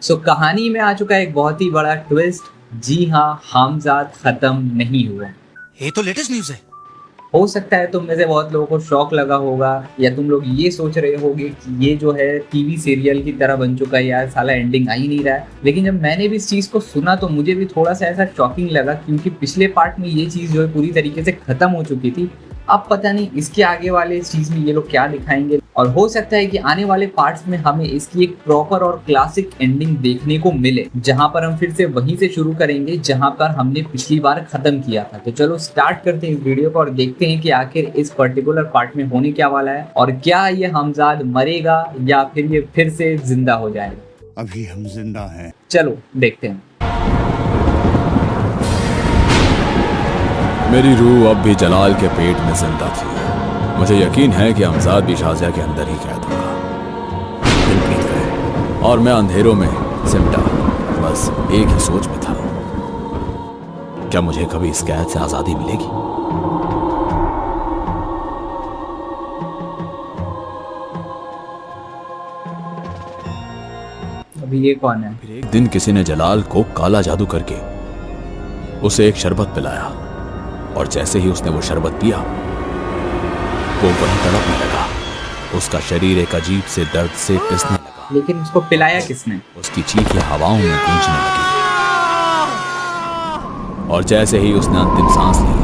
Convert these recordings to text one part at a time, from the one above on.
कहानी में आ चुका है एक बहुत ही बड़ा ट्विस्ट। जी हाँ, हामजाद खत्म नहीं हुआ। ये तो लेटेस्ट न्यूज़ है। हो सकता है तुम में से बहुत लोगों को शौक लगा होगा, या तुम लोग ये सोच रहे होगे कि ये जो है टीवी सीरियल की तरह बन चुका है यार, साला एंडिंग आ ही नहीं रहा है। लेकिन जब मैंने भी इस चीज़ को सुना तो मुझे भी थोड़ा सा ऐसा शॉकिंग लगा, क्योंकि पिछले पार्ट में ये चीज़ जो है पूरी तरीके से खत्म हो चुकी थी। अब पता नहीं इसके आगे वाले इस चीज़ में ये लोग क्या दिखाएंगे, और हो सकता है कि आने वाले पार्ट्स में हमें इसकी एक प्रॉपर और क्लासिक एंडिंग देखने को मिले, जहां पर हम फिर से वहीं से शुरू करेंगे जहां पर हमने पिछली बार खत्म किया था। तो चलो स्टार्ट करते हैं इस वीडियो को और देखते हैं कि आखिर इस पर्टिकुलर पार्ट में होने क्या वाला है, और क्या ये हमजाद मरेगा या फिर ये फिर से जिंदा हो जाएगा। अभी हम जिंदा हैं। चलो देखते हैं। मेरी रूह अब भी जलाल के पेट में जिंदा थी। मुझे यकीन है कि हमजाद भी शाजिया के अंदर ही कैद होगा। दिन बीत गए और मैं अंधेरों में सिमटा बस एक ही सोच में था, क्या मुझे कभी इस कैद से आजादी मिलेगी? अभी ये कौन है? फिर एक दिन किसी ने जलाल को काला जादू करके उसे एक शरबत पिलाया, और जैसे ही उसने वो शरबत पिया वो वहीं तड़पने लगा। उसका शरीर एक अजीब से दर्द से पिसने लगा। लेकिन उसको पिलाया किसने? उसकी चीखें हवाओं में गूंजने लगी, और जैसे ही उसने अंतिम सांस ली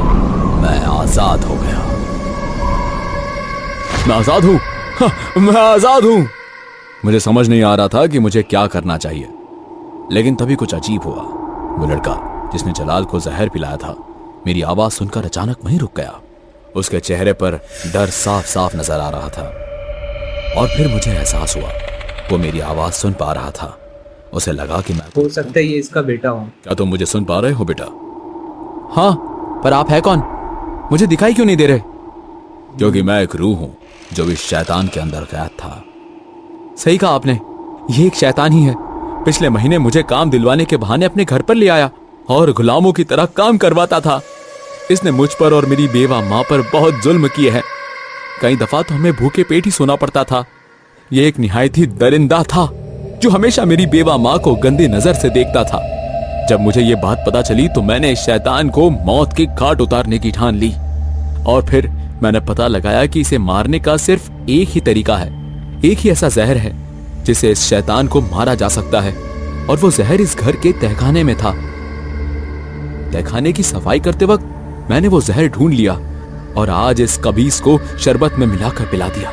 मैं आजाद हो गया। मैं आजाद हूं, मैं आजाद हूं। मुझे समझ नहीं आ रहा था कि मुझे क्या करना चाहिए, लेकिन तभी कुछ अजीब हुआ। वो लड़का जिसने जलाल को जहर पिलाया था मेरी आवाज सुनकर अचानक वहीं रुक गया। उसके चेहरे पर डर साफ साफ नजर आ रहा था, और फिर मुझे एहसास हुआ वो मेरी आवाज सुन पा रहा था। उसे लगा कि मैं हो सकता है ये इसका बेटा हो। क्या तुम मुझे सुन पा रहे हो बेटा? हाँ, पर आप है कौन? मुझे दिखाई क्यों नहीं दे रहे? क्योंकि मैं एक रूह हूं जो इस शैतान के अंदर कैद था। सही कहा आपने, ये एक शैतान ही है। पिछले महीने मुझे काम दिलवाने के बहाने अपने घर पर ले आया और गुलामों की तरह काम करवाता था। इसने मुझ पर और मेरी बेवा माँ पर बहुत जुल्म किए हैं। कई दफा तो हमें भूखे पेट ही सोना पड़ता था। ये एक निहायत ही दरिंदा था जो हमेशा मेरी बेवा माँ को गंदी नजर से देखता था। जब मुझे ये बात पता चली तो मैंने इस शैतान को मौत के घाट उतारने की ठान ली, और फिर मैंने पता लगाया कि इसे मारने का सिर्फ एक ही तरीका है, एक ही ऐसा जहर है जिसे इस शैतान को मारा जा सकता है, और वो जहर इस घर के तहखाने में था। तहखाने की सफाई करते वक्त मैंने वो जहर ढूंढ लिया, और आज इस कबीज को शरबत में मिलाकर पिला दिया,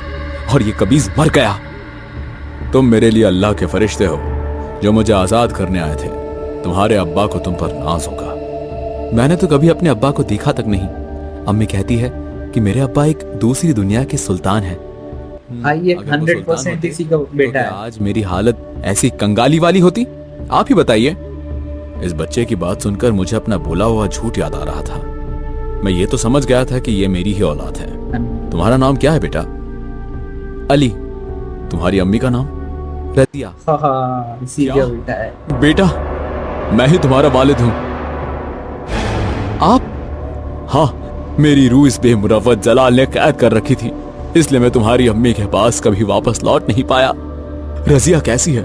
और ये कबीज मर गया। तुम मेरे लिए अल्लाह के फरिश्ते हो जो मुझे आजाद करने आए थे। तुम्हारे अब्बा को तुम पर नाज होगा। मैंने तो कभी अपने अब्बा को देखा तक नहीं। अम्मी कहती है कि मेरे अब्बा एक दूसरी दुनिया के सुल्तान है। ये 100% इसी का बेटा है। आज मेरी हालत ऐसी कंगाली वाली होती? आप ही बताइए। इस बच्चे की बात सुनकर मुझे अपना बोला हुआ झूठ याद आ रहा था। मैं ये तो समझ गया था कि ये मेरी ही औलाद है। तुम्हारा नाम क्या है बेटा? अली। तुम्हारी अम्मी का नाम? रतिया। हाँ, इसी का बेटा है। बेटा, मैं ही तुम्हारा वालिद हूं। आप? हाँ, मेरी रूह इस बेमुरव्वत जलाल ने कैद कर रखी थी, इसलिए मैं तुम्हारी अम्मी के पास कभी वापस लौट नहीं पाया। रजिया कैसी है?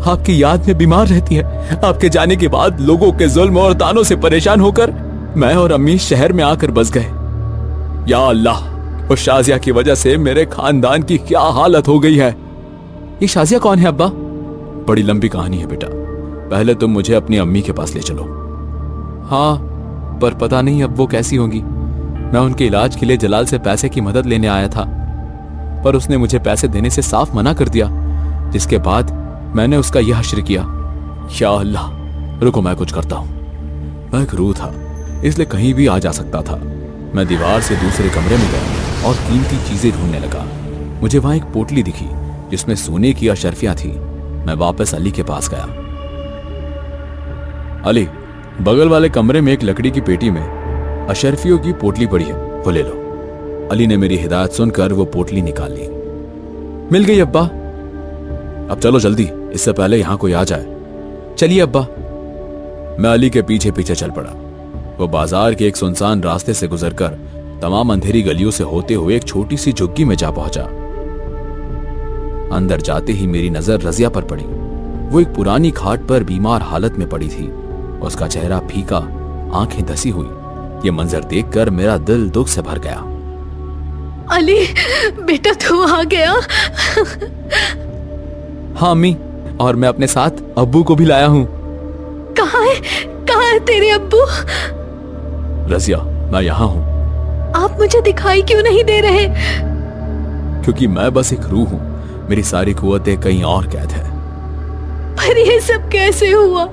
आपकी याद में बीमार रहती है। आपके जाने के बाद लोगों के जुल्म और तानों से परेशान होकर मैं और अम्मी शहर में आकर बस गए। या अल्लाह, उस शाजिया की वजह से मेरे खानदान की क्या हालत हो गई है। ये शाजिया कौन है अब्बा? बड़ी लंबी कहानी है बेटा, पहले तुम मुझे अपनी अम्मी के पास ले चलो। हाँ, पर पता नहीं अब वो कैसी होंगी। मैं उनके इलाज के लिए जलाल से पैसे की मदद लेने आया था, पर उसने मुझे पैसे देने से साफ मना कर दिया, जिसके बाद मैंने उसका यह हश्र किया। या अल्लाह, रुको मैं कुछ करता हूं। मैं एक रूह था, इसलिए कहीं भी आ जा सकता था। मैं दीवार से दूसरे कमरे में गया और कीमती चीजें ढूंढने लगा। मुझे वहां एक पोटली दिखी जिसमें सोने की अशर्फियां थी। मैं वापस अली के पास गया। अली, बगल वाले कमरे में एक लकड़ी की पेटी में अशर्फियों की पोटली पड़ी है, वो ले लो। अली ने मेरी हिदायत सुनकर वो पोटली निकाल ली। मिल गई अब्बा। अब चलो जल्दी, इससे पहले यहां कोई आ जाए। चलिए अब्बा। मैं अली के पीछे पीछे चल पड़ा। वो बाजार के एक सुनसान रास्ते से गुजरकर तमाम अंधेरी गलियों से होते हुए एक छोटी सी झुग्गी में जा पहुंचा। अंदर जाते ही मेरी नजर रजिया पर पड़ी। वो एक पुरानी खाट पर बीमार हालत में पड़ी थी। उसका चेहरा फीका, आंखें धसी हुई। ये मंजर देखकर मेरा दिल दुख से भर गया। अली बेटा तू आ गया। हाँ अम्मी, और मैं अपने साथ अब्बू को भी लाया हूँ। कहाँ है तेरे अब्बू? रजिया, मैं यहाँ हूँ। आप मुझे दिखाई क्यों नहीं दे रहे? क्योंकि मैं बस एक रूह हूँ, मेरी सारी कुव्वतें कहीं और कैद है। पर ये सब कैसे हुआ?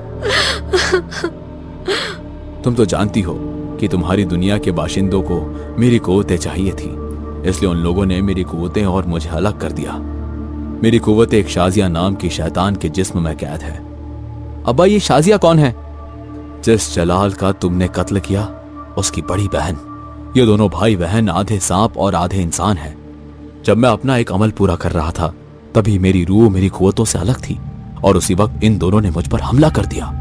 तुम तो जानती हो कि तुम्हारी दुनिया के बाशिंदों को मेरी कुव्वतें चाहिए थी, इसलिए उन लोगों ने मेरी कुव्वतें और मुझे अलग कर दिया। मेरी कुव्वतें एक शाजिया नाम की शैतान के जिस्म में कैद है। अब्बा, ये शाजिया कौन है? जिस जलाल का तुमने कत्ल किया, उसकी बड़ी बहन। ये दोनों भाई बहन आधे सांप और आधे इंसान हैं। जब मैं अपना एक अमल पूरा कर रहा था, तभी मेरी रूह मेरी कुव्वतों से अलग थी और उसी वक्त इन दोनों ने मुझ पर हमला कर दिया।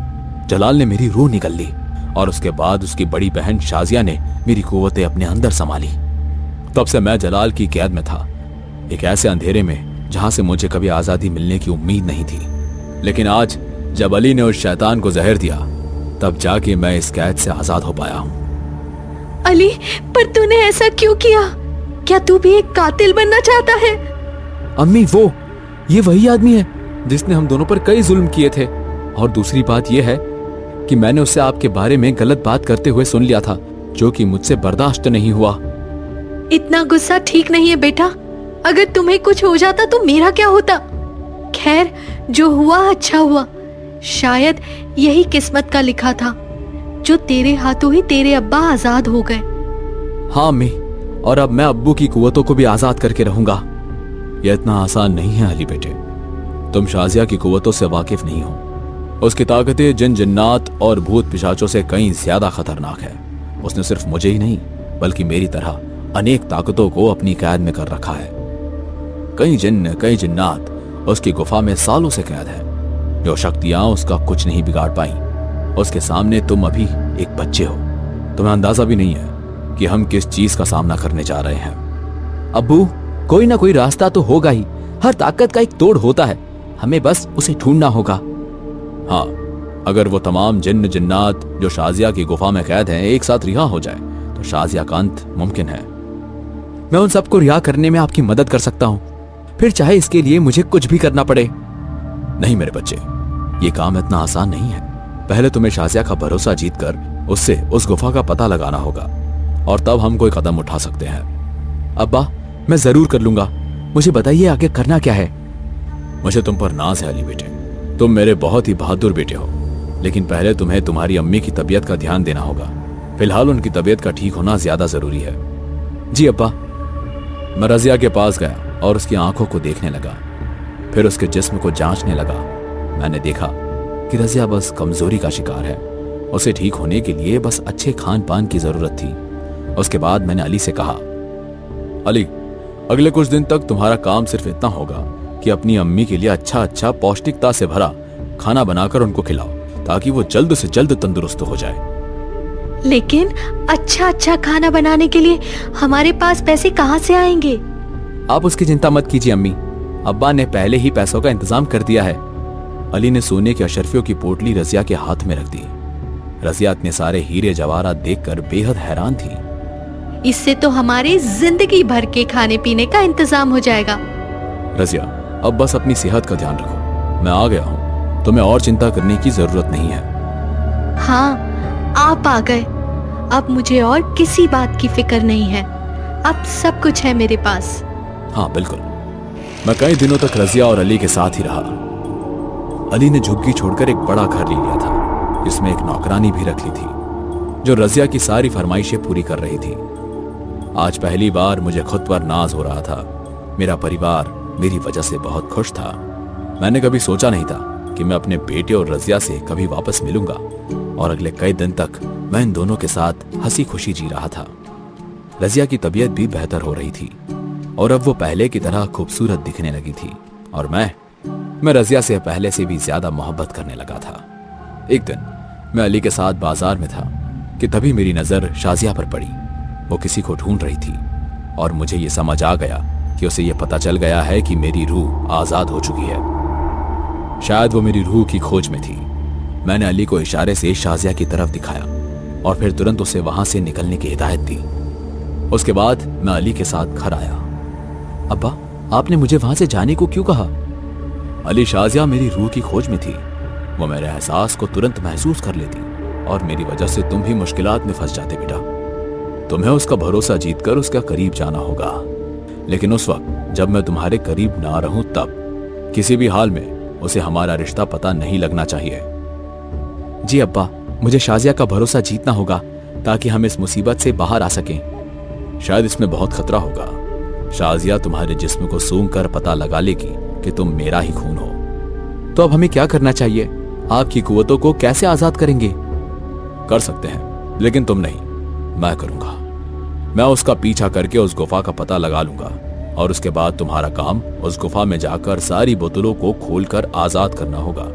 जलाल ने मेरी रूह निगल ली और उसके बाद उसकी बड़ी बहन शाजिया ने मेरी कुव्वतें अपने अंदर संभाली। तब से मैं जलाल की कैद में था, एक ऐसे अंधेरे में जहां से मुझे कभी आजादी मिलने की उम्मीद नहीं थी। लेकिन आज जब अली ने उस शैतान को जहर दिया, तब जाके मैं इस कैद से आजाद हो पाया हूं। अली, पर तूने ऐसा क्यों किया? क्या तू भी एक कातिल बनना चाहता है? अम्मी, ये वही आदमी है जिसने हम दोनों पर कई जुल्म किए थे। और दूसरी बात यह है कि मैंने उससे आपके बारे में गलत बात करते हुए सुन लिया था, जो कि मुझसे बर्दाश्त नहीं हुआ। इतना गुस्सा ठीक नहीं है बेटा। अगर तुम्हें कुछ हो जाता तो मेरा क्या होता? खैर, जो हुआ अच्छा हुआ। शायद यही किस्मत का लिखा था, जो तेरे हाथों ही तेरे अब्बा आजाद हो गए। हाँ अम्मी, और अब मैं अब्बू की कुव्वतों को भी आजाद करके रहूंगा। यह इतना आसान नहीं है अली बेटे। तुम शाजिया की कुव्वतों से वाकिफ नहीं हो। उसकी ताकतें जिन जिन्नात और भूत पिशाचों से कहीं ज्यादा खतरनाक है। उसने सिर्फ मुझे ही नहीं, बल्कि मेरी तरह अनेक ताकतों को अपनी कैद में कर रखा है। कई जिन्न, कई जिन्नात उसकी गुफा में सालों से कैद है। जो शक्तियां उसका कुछ नहीं बिगाड़ पाई। उसके सामने तुम अभी एक बच्चे हो। तुम्हें अंदाजा भी नहीं है कि हम किस चीज का सामना करने जा रहे हैं। अब्बू, कोई ना कोई रास्ता तो होगा ही। हर ताकत का एक तोड़ होता है, हमें बस उसे ढूंढना होगा। हाँ, अगर वो तमाम जिन्न जिन्नात जो शाजिया की गुफा में कैद हैं एक साथ रिहा हो जाए तो शाजिया का अंत मुमकिन है। मैं उन सबको रिहा करने में आपकी मदद कर सकता हूँ, फिर चाहे इसके लिए मुझे कुछ भी करना पड़े। नहीं मेरे बच्चे, ये काम इतना आसान नहीं है। पहले तुम्हें शाजिया का भरोसा जीतकर उससे उस गुफा का पता लगाना होगा, और तब हम कोई कदम उठा सकते हैं। अब्बा, मैं जरूर कर लूंगा। मुझे बताइए आगे करना क्या है। मुझे तुम पर नाज है अली बेटे। तुम मेरे बहुत ही बहादुर बेटे हो। लेकिन पहले तुम्हें तुम्हारी अम्मी की तबीयत का ध्यान देना होगा। फिलहाल उनकी तबीयत का ठीक होना ज्यादा जरूरी है। जी अब्बा। मैं रजिया के पास गया और उसकी आंखों को देखने लगा, फिर उसके जिस्म को जांचने लगा। मैंने देखा कि रजिया बस कमजोरी का शिकार है। उसे ठीक होने के लिए बस अच्छे खान पान की जरूरत थी। उसके बाद मैंने अली से कहा, अली, अगले कुछ दिन तक तुम्हारा काम सिर्फ इतना होगा कि अपनी अम्मी के लिए अच्छा अच्छा पौष्टिकता से भरा खाना बनाकर उनको खिलाओ, ताकि वो जल्द से जल्द तंदुरुस्त हो जाए। लेकिन अच्छा खाना बनाने के लिए हमारे पास पैसे कहाँ से आएंगे? आप उसकी चिंता मत कीजिए अम्मी, अब्बा ने पहले ही पैसों का इंतजाम कर दिया है। अली ने सोने के अशरफियों की पोटली रजिया के हाथ में रख दी। रजिया इतने सारे हीरे जवाहरात देखकर बेहद हैरान थी। इससे तो हमारे जिंदगी भर के खाने पीने का इंतजाम हो जाएगा। रजिया, अब बस अपनी सेहत का ध्यान रखो। मैं आ गया हूँ, तुम्हें और चिंता करने की जरूरत नहीं है। हाँ, आप आ गए। अब मुझे और किसी बात की फिक्र नहीं है। अब सब कुछ है मेरे पास। हाँ बिल्कुल। मैं कई दिनों तक रजिया और अली के साथ ही रहा। अली ने झुग्गी छोड़कर एक बड़ा घर ले लिया था, जिसमें एक नौकरानी भी रख ली थी, जो रजिया की सारी फरमाइशें पूरी कर रही थी। आज पहली बार मुझे खुद पर नाज हो रहा था। मेरा परिवार मेरी वजह से बहुत खुश था। मैंने कभी सोचा नहीं था कि मैं अपने बेटे और रजिया से कभी वापस मिलूंगा, और अगले कई दिन तक मैं इन दोनों के साथ हंसी खुशी जी रहा था। रजिया की तबीयत भी बेहतर हो रही थी और अब वो पहले की तरह खूबसूरत दिखने लगी थी, और मैं रजिया से पहले से भी ज्यादा मोहब्बत करने लगा था। एक दिन मैं अली के साथ बाजार में था कि तभी मेरी नजर शाजिया पर पड़ी। वो किसी को ढूंढ रही थी और मुझे ये समझ आ गया कि उसे ये पता चल गया है कि मेरी रूह आजाद हो चुकी है। शायद वो मेरी रूह की खोज में थी। मैंने अली को इशारे से शाजिया की तरफ दिखाया और फिर तुरंत उसे वहां से निकलने की हिदायत दी। उसके बाद मैं अली के साथ घर आया। अब्बा, आपने मुझे वहां से जाने को क्यों कहा? अली, शाजिया मेरी रूह की खोज में थी। वो मेरे एहसास को तुरंत महसूस कर लेती और मेरी वजह से तुम भी मुश्किलात में फंस जाते बेटा। तुम्हें उसका भरोसा जीतकर उसका करीब जाना होगा, लेकिन उस वक्त जब मैं तुम्हारे करीब ना रहूं तब किसी भी हाल में उसे हमारा रिश्ता पता नहीं लगना चाहिए। जी अब्बा, मुझे शाजिया का भरोसा जीतना होगा ताकि हम इस मुसीबत से बाहर आ सकें। शायद इसमें बहुत खतरा होगा। शाजिया तुम्हारे जिस्म को सूंघ कर पता लगा लेगी कि तुम मेरा ही खून हो। तो अब हमें क्या करना चाहिए? आपकी कुव्वतों को कैसे आजाद करेंगे? कर सकते हैं, लेकिन तुम नहीं, मैं करूंगा। मैं उसका पीछा करके उस गुफा का पता लगा लूंगा और उसके बाद तुम्हारा काम उस गुफा में जाकर सारी बोतलों को खोलकर आजाद करना होगा।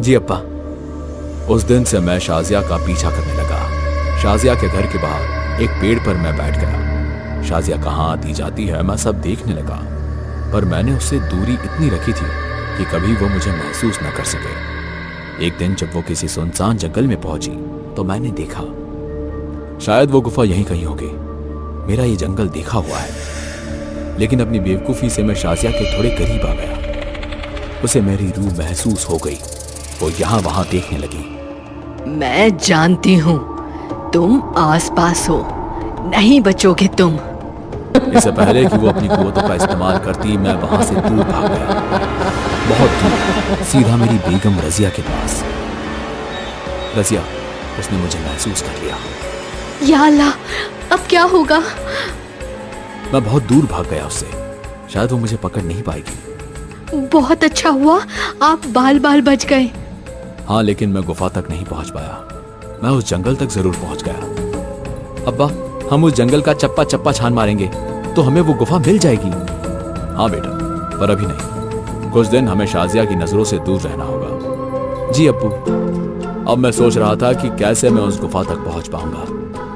जी अब्बा। उस दिन से मैं शाजिया का पीछा करने लगा। शाजिया के घर के बाहर एक पेड़ पर मैं बैठ गया। शाजिया कहाँ आती जाती है मैं सब देखने लगा, पर मैंने उससे दूरी इतनी रखी थी कि कभी वो मुझे महसूस न कर सके। एक दिन जब वो किसी सुनसान जंगल में पहुंची तो मैंने देखा, शायद वो गुफा यहीं कहीं होगी। मेरा ये जंगल देखा हुआ है, लेकिन अपनी बेवकूफी से मैं शाजिया के थोड़े करीब आ गया। उसे मेरी रूह महसूस हो गई। वो यहां वहां देखने लगी। मैं जानती हूँ तुम आसपास हो, नहीं बचोगे तुम। इससे पहले कि वो अपनी कुव्वतों का इस्तेमाल करती, मैं वहां से दूर भाग गया, बहुत दूर, सीधा मेरी बेगम रजिया के पास। रजिया, उसने मुझे महसूस कर लिया। या अल्लाह, अब क्या होगा? मैं बहुत दूर भाग गया उससे। शायद वो मुझे पकड़ नहीं पाएगी। बहुत अच्छा हुआ आप बाल बाल बच गए। हाँ, लेकिन मैं गुफा तक नहीं पहुंच पाया। मैं उस जंगल तक जरूर पहुंच गया। अब्बा, हम उस जंगल का चप्पा चप्पा छान मारेंगे तो हमें वो गुफा मिल जाएगी। हाँ बेटा, पर अभी नहीं। कुछ दिन हमें शाजिया की नजरों से दूर रहना होगा। जी अब्बू। अब मैं सोच रहा था कि कैसे मैं उस गुफा तक पहुंच पाऊंगा,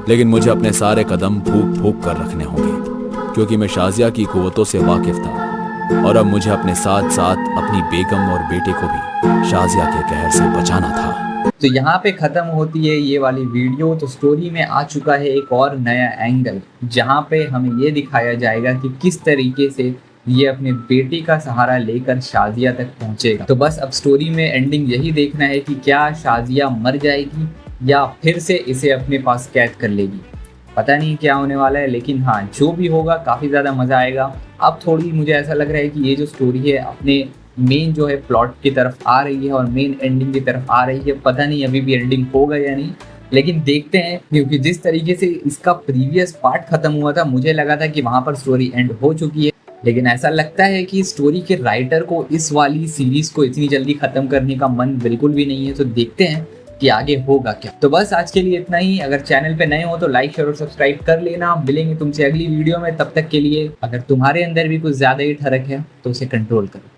लेकिन मुझे अपने सारे कदम फूंक फूंक कर रखने होंगे, क्योंकि मैं शाजिया की कुव्वतों से वाकिफ था और अब मुझे अपने साथ साथ अपनी बेगम और बेटे को भी शाजिया के कहर से बचाना था। तो यहाँ पे खत्म होती है ये वाली वीडियो। तो स्टोरी में आ चुका है एक और नया एंगल, जहाँ पे हमें ये दिखाया जाएगा कि किस तरीके से ये अपने बेटे का सहारा लेकर शाजिया तक पहुँचेगा। तो बस अब स्टोरी में एंडिंग यही देखना है कि क्या शाजिया मर जाएगी या फिर से इसे अपने पास कैद कर लेगी। पता नहीं क्या होने वाला है, लेकिन हाँ, जो भी होगा काफ़ी ज़्यादा मज़ा आएगा। अब थोड़ी मुझे ऐसा लग रहा है कि ये जो स्टोरी है अपने मेन जो है प्लॉट की तरफ आ रही है और मेन एंडिंग की तरफ आ रही है। पता नहीं अभी भी एंडिंग होगा या नहीं, लेकिन देखते हैं, क्योंकि जिस तरीके से इसका प्रीवियस पार्ट खत्म हुआ था मुझे लगा था कि वहाँ पर स्टोरी एंड हो चुकी है, लेकिन ऐसा लगता है कि स्टोरी के राइटर को इस वाली सीरीज को इतनी जल्दी खत्म करने का मन बिल्कुल भी नहीं है। तो देखते हैं कि आगे होगा क्या। तो बस आज के लिए इतना ही। अगर चैनल पे नए हो तो लाइक शेयर और सब्सक्राइब कर लेना। मिलेंगे तुमसे अगली वीडियो में। तब तक के लिए अगर तुम्हारे अंदर भी कुछ ज्यादा ही ठरक है तो उसे कंट्रोल करो।